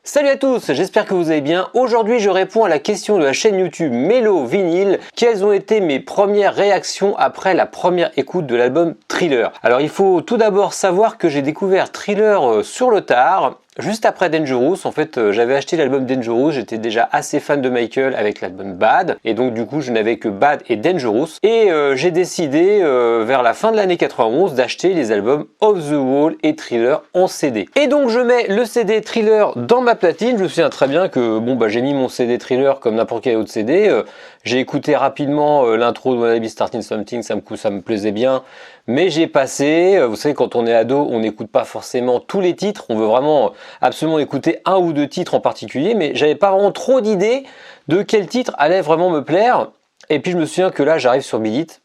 Salut à tous, j'espère que vous allez bien. Aujourd'hui, je réponds à la question de la chaîne YouTube Mélo Vinyle. Quelles ont été mes premières réactions après la première écoute de l'album Thriller? Alors, il faut tout d'abord savoir que j'ai découvert Thriller sur le tard. Juste après Dangerous, en fait, j'avais acheté l'album Dangerous, j'étais déjà assez fan de Michael avec l'album Bad, et donc du coup je n'avais que Bad et Dangerous, et j'ai décidé vers la fin de l'année 91 d'acheter les albums Off the Wall et Thriller en CD. Et donc je mets le CD Thriller dans ma platine. Je me souviens très bien que j'ai mis mon CD Thriller comme n'importe quel autre CD, j'ai écouté rapidement l'intro de Wanna Be Starting Something, ça me plaisait bien, mais j'ai passé, vous savez quand on est ado, on n'écoute pas forcément tous les titres, on veut vraiment absolument écouter un ou deux titres en particulier, mais j'avais pas vraiment trop d'idées de quel titre allait vraiment me plaire. Et puis je me souviens que là j'arrive sur Beat It,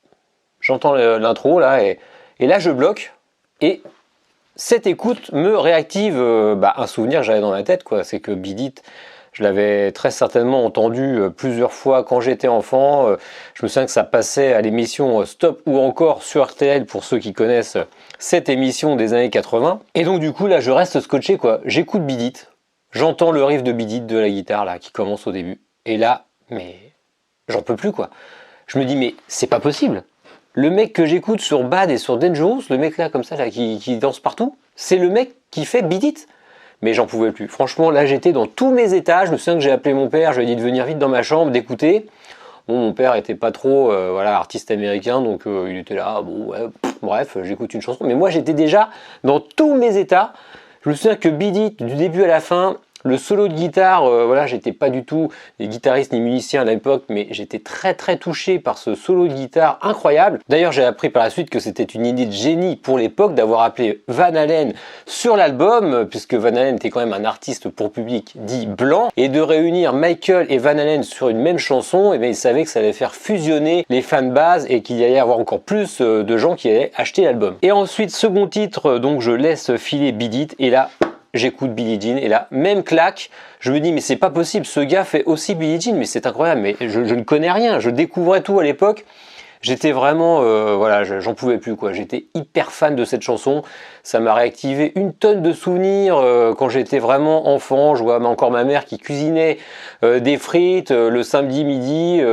j'entends l'intro là, et là je bloque, et cette écoute me réactive un souvenir que j'avais dans la tête, quoi. C'est que Beat It, je l'avais très certainement entendu plusieurs fois quand j'étais enfant. Je me souviens que ça passait à l'émission Stop ou encore sur RTL pour ceux qui connaissent cette émission des années 80. Et donc du coup là je reste scotché, quoi. J'écoute Beat It, j'entends le riff de Beat It de la guitare là qui commence au début. Et là, mais j'en peux plus, quoi. Je me dis mais c'est pas possible. Le mec que j'écoute sur Bad et sur Dangerous, le mec là comme ça là, qui danse partout, c'est le mec qui fait Beat It. Mais j'en pouvais plus. Franchement, là, j'étais dans tous mes états. Je me souviens que j'ai appelé mon père, je lui ai dit de venir vite dans ma chambre, d'écouter. Bon, mon père était pas trop artiste américain, donc il était là, bref, j'écoute une chanson. Mais moi, j'étais déjà dans tous mes états. Je me souviens que Beat It, du début à la fin, le solo de guitare, j'étais pas du tout ni guitariste ni musicien à l'époque, mais j'étais très très touché par ce solo de guitare incroyable. D'ailleurs, j'ai appris par la suite que c'était une idée de génie pour l'époque d'avoir appelé Van Halen sur l'album, puisque Van Halen était quand même un artiste pour public dit blanc, et de réunir Michael et Van Halen sur une même chanson, et bien il savait que ça allait faire fusionner les fans de base et qu'il y allait avoir encore plus de gens qui allaient acheter l'album. Et ensuite, second titre, donc je laisse filer Beat It, et là, j'écoute Billie Jean, et là, même claque, je me dis mais c'est pas possible, ce gars fait aussi Billie Jean, mais c'est incroyable, mais je ne connais rien, je découvrais tout à l'époque. J'étais vraiment, j'en pouvais plus, quoi. J'étais hyper fan de cette chanson. Ça m'a réactivé une tonne de souvenirs quand j'étais vraiment enfant. Je vois encore ma mère qui cuisinait des frites le samedi midi.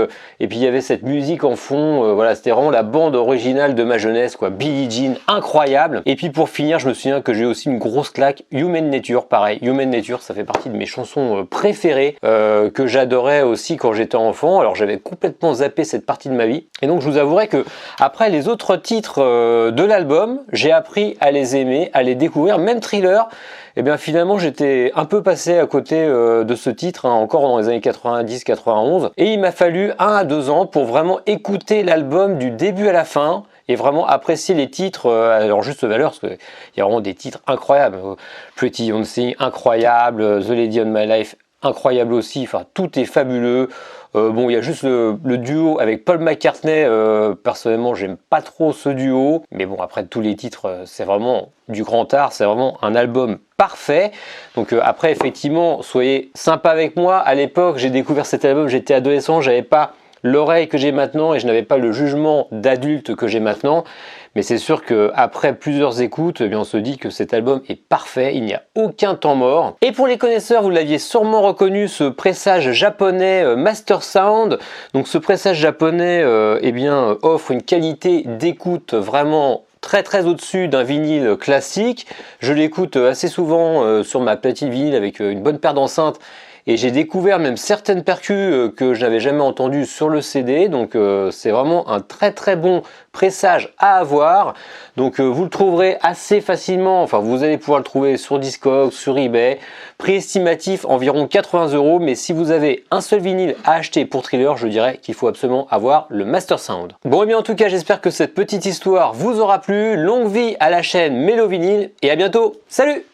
Et puis il y avait cette musique en fond. C'était vraiment la bande originale de ma jeunesse, quoi. Billie Jean, incroyable. Et puis pour finir, je me souviens que j'ai aussi une grosse claque. Human Nature, pareil. Human Nature, ça fait partie de mes chansons préférées que j'adorais aussi quand j'étais enfant. Alors j'avais complètement zappé cette partie de ma vie. Et donc je vous avouerai que après les autres titres de l'album, j'ai appris à les aimer, à les découvrir. Même Thriller, et bien finalement j'étais un peu passé à côté de ce titre, encore dans les années 90-91, et il m'a fallu 1 à 2 ans pour vraiment écouter l'album du début à la fin et vraiment apprécier les titres à leur juste valeur, parce qu'il y a vraiment des titres incroyables. Pretty Young, incroyable, The Lady on My Life, incroyable aussi, enfin tout est fabuleux. Il y a juste le duo avec Paul McCartney, personnellement j'aime pas trop ce duo, mais bon, après tous les titres c'est vraiment du grand art, c'est vraiment un album parfait. Donc après effectivement, soyez sympa avec moi, à l'époque j'ai découvert cet album, j'étais adolescent, j'avais pas l'oreille que j'ai maintenant et je n'avais pas le jugement d'adulte que j'ai maintenant, mais c'est sûr qu'après plusieurs écoutes, on se dit que cet album est parfait, il n'y a aucun temps mort. Et pour les connaisseurs, vous l'aviez sûrement reconnu, ce pressage japonais Master Sound. Donc ce pressage japonais offre une qualité d'écoute vraiment très très au-dessus d'un vinyle classique. Je l'écoute assez souvent sur ma platine vinyle avec une bonne paire d'enceintes. Et j'ai découvert même certaines percus que je n'avais jamais entendues sur le CD. Donc c'est vraiment un très très bon pressage à avoir. Donc vous le trouverez assez facilement. Enfin, vous allez pouvoir le trouver sur Discogs, sur eBay. Prix estimatif environ 80 €. Mais si vous avez un seul vinyle à acheter pour Thriller, je dirais qu'il faut absolument avoir le Master Sound. Bon, et bien en tout cas, j'espère que cette petite histoire vous aura plu. Longue vie à la chaîne Mélo Vinyle et à bientôt. Salut!